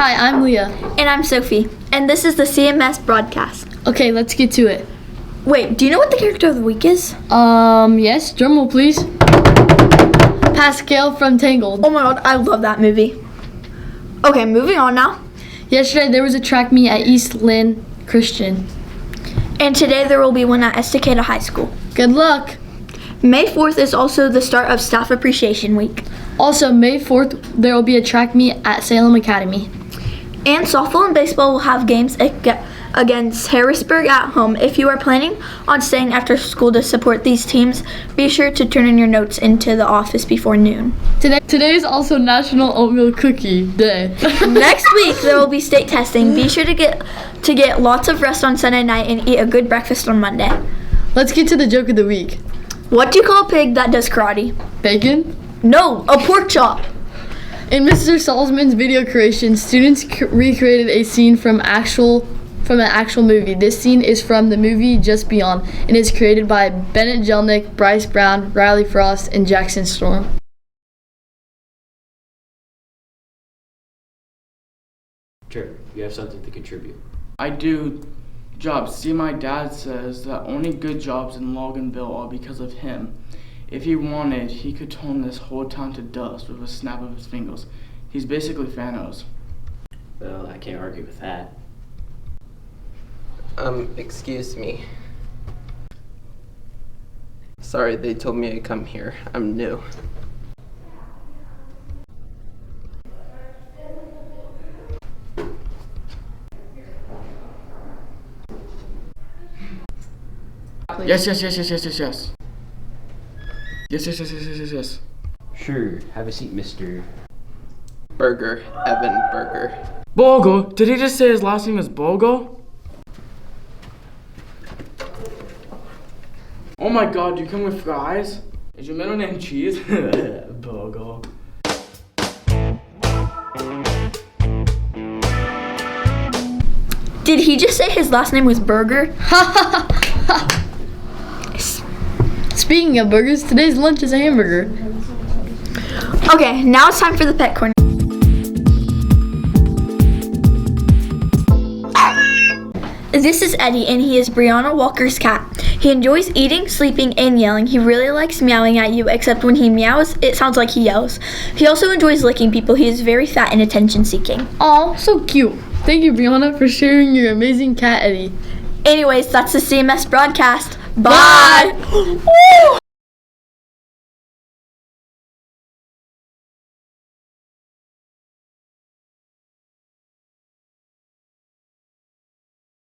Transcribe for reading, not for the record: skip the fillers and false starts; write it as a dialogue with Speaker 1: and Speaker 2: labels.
Speaker 1: Hi, I'm Leah.
Speaker 2: And I'm Sophie. And this is the CMS Broadcast.
Speaker 1: Okay, let's get to it.
Speaker 2: Wait, do you know what the character of the week is?
Speaker 1: Yes, drumroll please. Pascal from Tangled.
Speaker 2: Oh my god, I love that movie. Okay, moving on now.
Speaker 1: Yesterday there was a track meet at East Lynn Christian.
Speaker 2: And today there will be one at Estacada High School.
Speaker 1: Good luck.
Speaker 2: May 4th is also the start of Staff Appreciation Week.
Speaker 1: Also, May 4th, there will be a track meet at Salem Academy.
Speaker 2: And softball and baseball will have games against Harrisburg at home. If you are planning on staying after school to support these teams, be sure to turn in your notes into the office before noon.
Speaker 1: Today is also National Oatmeal Cookie Day.
Speaker 2: Next week, there will be state testing. Be sure to get lots of rest on Sunday night and eat a good breakfast on Monday.
Speaker 1: Let's get to the joke of the week.
Speaker 2: What do you call a pig that does karate?
Speaker 1: Bacon?
Speaker 2: No, a pork chop.
Speaker 1: In Mr. Salzman's video creation, students recreated a scene from an actual movie. This scene is from the movie Just Beyond and is created by Bennett Jelnick, Bryce Brown, Riley Frost, and Jackson Storm.
Speaker 3: Sure, you have something to contribute.
Speaker 4: I do. Jobs. See, my dad says that only good jobs in Loganville are because of him. If he wanted, he could turn this whole town to dust with a snap of his fingers. He's basically Thanos.
Speaker 3: Well, I can't argue with that.
Speaker 5: Excuse me. Sorry, they told me to come here. I'm new.
Speaker 4: Yes. Yes.
Speaker 3: Sure, have a seat, Mr.
Speaker 5: Burger. Evan Burger.
Speaker 4: Bogo? Did he just say his last name is Bogo? Oh my god, you come with fries? Is your middle name cheese? Bogo.
Speaker 2: Did he just say his last name was Burger?
Speaker 1: Speaking of burgers, today's lunch is a hamburger.
Speaker 2: Okay, now it's time for the pet corner. This is Eddie, and he is Brianna Walker's cat. He enjoys eating, sleeping, and yelling. He really likes meowing at you, except when he meows, it sounds like he yells. He also enjoys licking people. He is very fat and attention-seeking.
Speaker 1: Aw, so cute. Thank you, Brianna, for sharing your amazing cat, Eddie.
Speaker 2: Anyways, that's the CMS Broadcast. Bye!